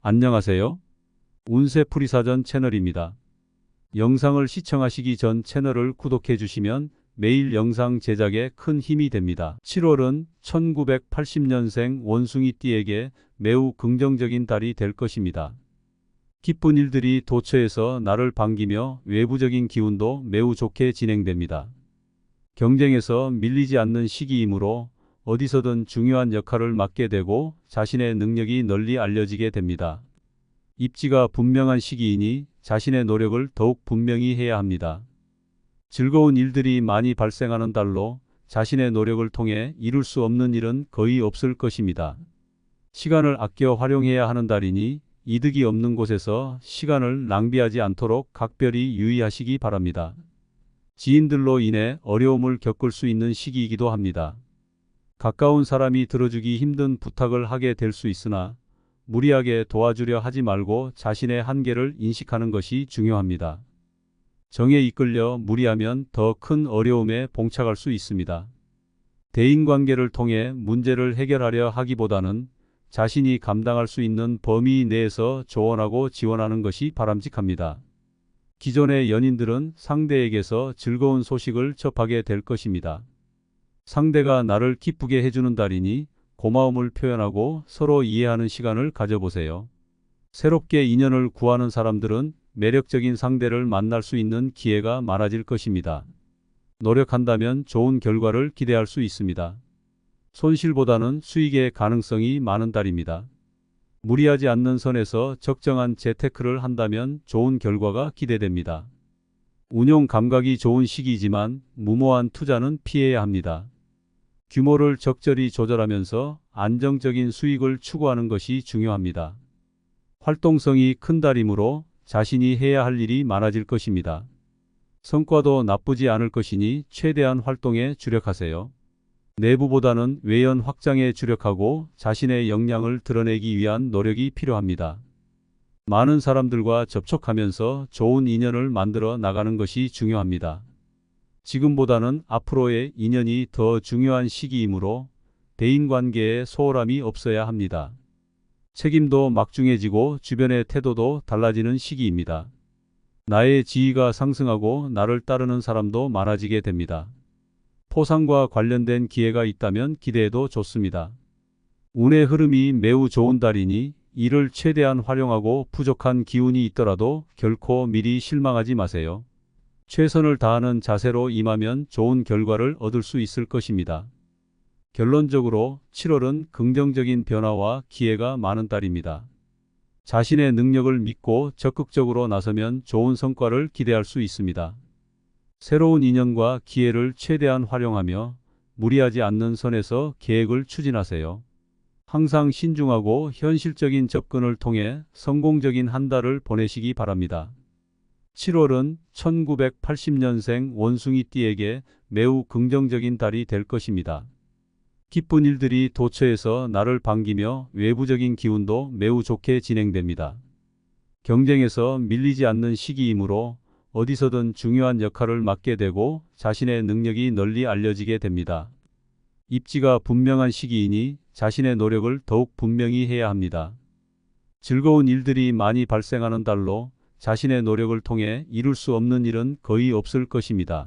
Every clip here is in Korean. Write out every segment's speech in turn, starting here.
안녕하세요. 운세풀이사전 채널입니다. 영상을 시청하시기 전 채널을 구독해 주시면 매일 영상 제작에 큰 힘이 됩니다. 7월은 1980년생 원숭이띠에게 매우 긍정적인 달이 될 것입니다. 기쁜 일들이 도처에서 나를 반기며 외부적인 기운도 매우 좋게 진행됩니다. 경쟁에서 밀리지 않는 시기이므로 어디서든 중요한 역할을 맡게 되고 자신의 능력이 널리 알려지게 됩니다. 입지가 분명한 시기이니 자신의 노력을 더욱 분명히 해야 합니다. 즐거운 일들이 많이 발생하는 달로 자신의 노력을 통해 이룰 수 없는 일은 거의 없을 것입니다. 시간을 아껴 활용해야 하는 달이니 이득이 없는 곳에서 시간을 낭비하지 않도록 각별히 유의하시기 바랍니다. 지인들로 인해 어려움을 겪을 수 있는 시기이기도 합니다. 가까운 사람이 들어주기 힘든 부탁을 하게 될 수 있으나 무리하게 도와주려 하지 말고 자신의 한계를 인식하는 것이 중요합니다. 정에 이끌려 무리하면 더 큰 어려움에 봉착할 수 있습니다. 대인관계를 통해 문제를 해결하려 하기보다는 자신이 감당할 수 있는 범위 내에서 조언하고 지원하는 것이 바람직합니다. 기존의 연인들은 상대에게서 즐거운 소식을 접하게 될 것입니다. 상대가 나를 기쁘게 해주는 달이니 고마움을 표현하고 서로 이해하는 시간을 가져보세요. 새롭게 인연을 구하는 사람들은 매력적인 상대를 만날 수 있는 기회가 많아질 것입니다. 노력한다면 좋은 결과를 기대할 수 있습니다. 손실보다는 수익의 가능성이 많은 달입니다. 무리하지 않는 선에서 적정한 재테크를 한다면 좋은 결과가 기대됩니다. 운용 감각이 좋은 시기이지만 무모한 투자는 피해야 합니다. 규모를 적절히 조절하면서 안정적인 수익을 추구하는 것이 중요합니다. 활동성이 큰 달이므로 자신이 해야 할 일이 많아질 것입니다. 성과도 나쁘지 않을 것이니 최대한 활동에 주력하세요. 내부보다는 외연 확장에 주력하고 자신의 역량을 드러내기 위한 노력이 필요합니다. 많은 사람들과 접촉하면서 좋은 인연을 만들어 나가는 것이 중요합니다. 지금보다는 앞으로의 인연이 더 중요한 시기이므로 대인관계에 소홀함이 없어야 합니다. 책임도 막중해지고 주변의 태도도 달라지는 시기입니다. 나의 지위가 상승하고 나를 따르는 사람도 많아지게 됩니다. 포상과 관련된 기회가 있다면 기대해도 좋습니다. 운의 흐름이 매우 좋은 달이니 이를 최대한 활용하고 부족한 기운이 있더라도 결코 미리 실망하지 마세요. 최선을 다하는 자세로 임하면 좋은 결과를 얻을 수 있을 것입니다. 결론적으로 7월은 긍정적인 변화와 기회가 많은 달입니다. 자신의 능력을 믿고 적극적으로 나서면 좋은 성과를 기대할 수 있습니다. 새로운 인연과 기회를 최대한 활용하며 무리하지 않는 선에서 계획을 추진하세요. 항상 신중하고 현실적인 접근을 통해 성공적인 한 달을 보내시기 바랍니다. 7월은 1980년생 원숭이띠에게 매우 긍정적인 달이 될 것입니다. 기쁜 일들이 도처에서 나를 반기며 외부적인 기운도 매우 좋게 진행됩니다. 경쟁에서 밀리지 않는 시기이므로 어디서든 중요한 역할을 맡게 되고 자신의 능력이 널리 알려지게 됩니다. 입지가 분명한 시기이니 자신의 노력을 더욱 분명히 해야 합니다. 즐거운 일들이 많이 발생하는 달로 자신의 노력을 통해 이룰 수 없는 일은 거의 없을 것입니다.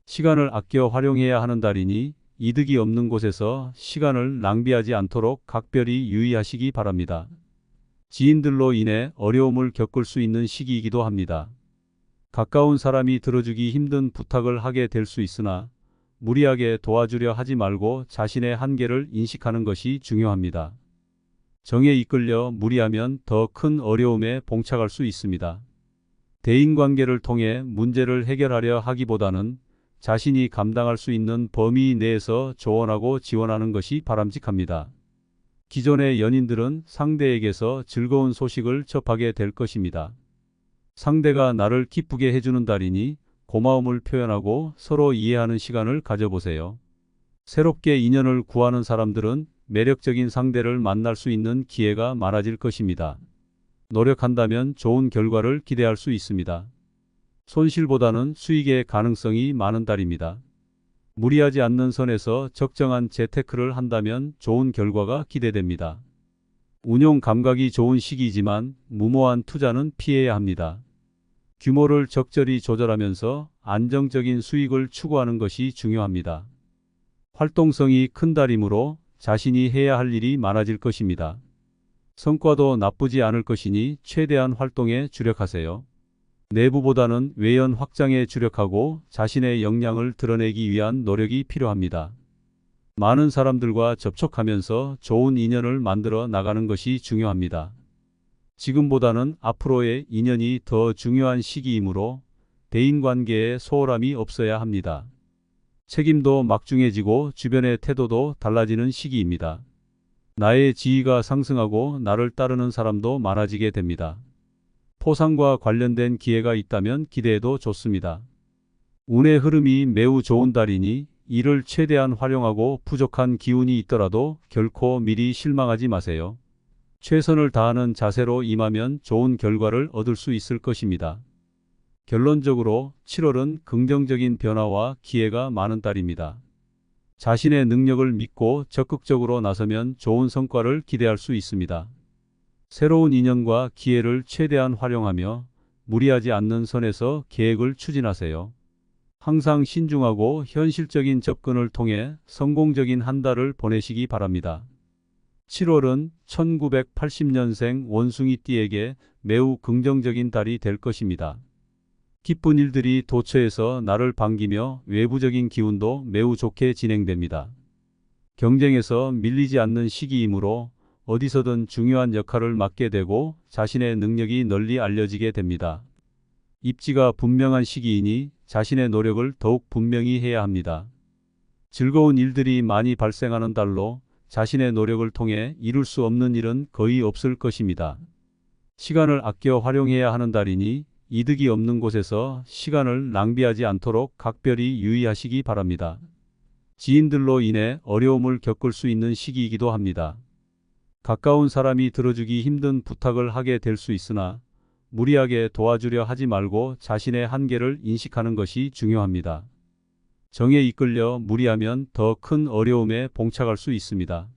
시간을 아껴 활용해야 하는 달이니 이득이 없는 곳에서 시간을 낭비하지 않도록 각별히 유의하시기 바랍니다. 지인들로 인해 어려움을 겪을 수 있는 시기이기도 합니다. 가까운 사람이 들어주기 힘든 부탁을 하게 될 수 있으나 무리하게 도와주려 하지 말고 자신의 한계를 인식하는 것이 중요합니다. 정에 이끌려 무리하면 더 큰 어려움에 봉착할 수 있습니다. 대인관계를 통해 문제를 해결하려 하기보다는 자신이 감당할 수 있는 범위 내에서 조언하고 지원하는 것이 바람직합니다. 기존의 연인들은 상대에게서 즐거운 소식을 접하게 될 것입니다. 상대가 나를 기쁘게 해주는 달이니 고마움을 표현하고 서로 이해하는 시간을 가져보세요. 새롭게 인연을 구하는 사람들은 매력적인 상대를 만날 수 있는 기회가 많아질 것입니다. 노력한다면 좋은 결과를 기대할 수 있습니다. 손실보다는 수익의 가능성이 많은 달입니다. 무리하지 않는 선에서 적정한 재테크를 한다면 좋은 결과가 기대됩니다. 운용 감각이 좋은 시기이지만 무모한 투자는 피해야 합니다. 규모를 적절히 조절하면서 안정적인 수익을 추구하는 것이 중요합니다. 활동성이 큰 달이므로 자신이 해야 할 일이 많아질 것입니다. 성과도 나쁘지 않을 것이니 최대한 활동에 주력하세요. 내부보다는 외연 확장에 주력하고 자신의 역량을 드러내기 위한 노력이 필요합니다. 많은 사람들과 접촉하면서 좋은 인연을 만들어 나가는 것이 중요합니다. 지금보다는 앞으로의 인연이 더 중요한 시기이므로 대인관계에 소홀함이 없어야 합니다. 책임도 막중해지고 주변의 태도도 달라지는 시기입니다. 나의 지위가 상승하고 나를 따르는 사람도 많아지게 됩니다. 포상과 관련된 기회가 있다면 기대해도 좋습니다. 운의 흐름이 매우 좋은 달이니 이를 최대한 활용하고 부족한 기운이 있더라도 결코 미리 실망하지 마세요. 최선을 다하는 자세로 임하면 좋은 결과를 얻을 수 있을 것입니다. 결론적으로 7월은 긍정적인 변화와 기회가 많은 달입니다. 자신의 능력을 믿고 적극적으로 나서면 좋은 성과를 기대할 수 있습니다. 새로운 인연과 기회를 최대한 활용하며 무리하지 않는 선에서 계획을 추진하세요. 항상 신중하고 현실적인 접근을 통해 성공적인 한 달을 보내시기 바랍니다. 7월은 1980년생 원숭이띠에게 매우 긍정적인 달이 될 것입니다. 기쁜 일들이 도처에서 나를 반기며 외부적인 기운도 매우 좋게 진행됩니다. 경쟁에서 밀리지 않는 시기이므로 어디서든 중요한 역할을 맡게 되고 자신의 능력이 널리 알려지게 됩니다. 입지가 분명한 시기이니 자신의 노력을 더욱 분명히 해야 합니다. 즐거운 일들이 많이 발생하는 달로 자신의 노력을 통해 이룰 수 없는 일은 거의 없을 것입니다. 시간을 아껴 활용해야 하는 달이니 이득이 없는 곳에서 시간을 낭비하지 않도록 각별히 유의하시기 바랍니다. 지인들로 인해 어려움을 겪을 수 있는 시기이기도 합니다. 가까운 사람이 들어주기 힘든 부탁을 하게 될 수 있으나 무리하게 도와주려 하지 말고 자신의 한계를 인식하는 것이 중요합니다. 정에 이끌려 무리하면 더 큰 어려움에 봉착할 수 있습니다.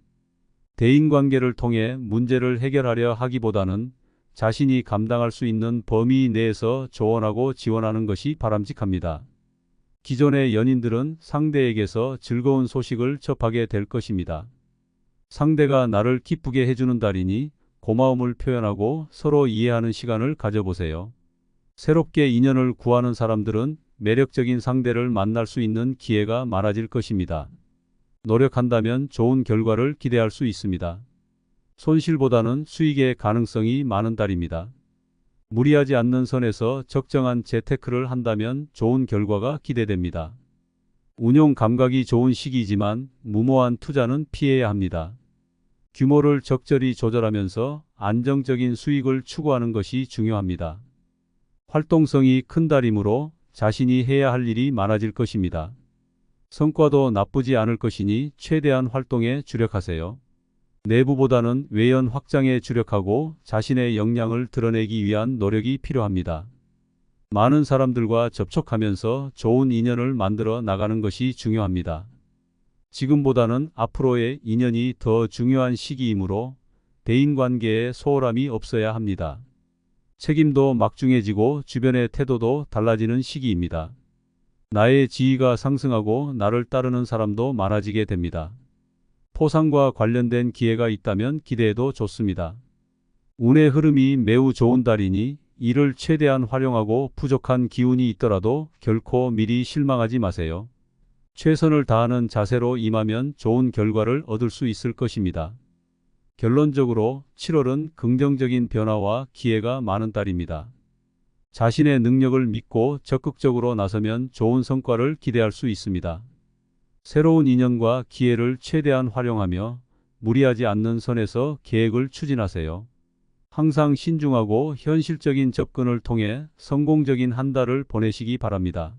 대인관계를 통해 문제를 해결하려 하기보다는 자신이 감당할 수 있는 범위 내에서 조언하고 지원하는 것이 바람직합니다. 기존의 연인들은 상대에게서 즐거운 소식을 접하게 될 것입니다. 상대가 나를 기쁘게 해주는 달이니 고마움을 표현하고 서로 이해하는 시간을 가져보세요. 새롭게 인연을 구하는 사람들은 매력적인 상대를 만날 수 있는 기회가 많아질 것입니다. 노력한다면 좋은 결과를 기대할 수 있습니다. 손실보다는 수익의 가능성이 많은 달입니다. 무리하지 않는 선에서 적정한 재테크를 한다면 좋은 결과가 기대됩니다. 운용 감각이 좋은 시기이지만 무모한 투자는 피해야 합니다. 규모를 적절히 조절하면서 안정적인 수익을 추구하는 것이 중요합니다. 활동성이 큰 달이므로 자신이 해야 할 일이 많아질 것입니다. 성과도 나쁘지 않을 것이니 최대한 활동에 주력하세요. 내부보다는 외연 확장에 주력하고 자신의 역량을 드러내기 위한 노력이 필요합니다. 많은 사람들과 접촉하면서 좋은 인연을 만들어 나가는 것이 중요합니다. 지금보다는 앞으로의 인연이 더 중요한 시기이므로 대인관계에 소홀함이 없어야 합니다. 책임도 막중해지고 주변의 태도도 달라지는 시기입니다. 나의 지위가 상승하고 나를 따르는 사람도 많아지게 됩니다. 포상과 관련된 기회가 있다면 기대해도 좋습니다. 운의 흐름이 매우 좋은 달이니 이를 최대한 활용하고 부족한 기운이 있더라도 결코 미리 실망하지 마세요. 최선을 다하는 자세로 임하면 좋은 결과를 얻을 수 있을 것입니다. 결론적으로 7월은 긍정적인 변화와 기회가 많은 달입니다. 자신의 능력을 믿고 적극적으로 나서면 좋은 성과를 기대할 수 있습니다. 새로운 인연과 기회를 최대한 활용하며 무리하지 않는 선에서 계획을 추진하세요. 항상 신중하고 현실적인 접근을 통해 성공적인 한 달을 보내시기 바랍니다.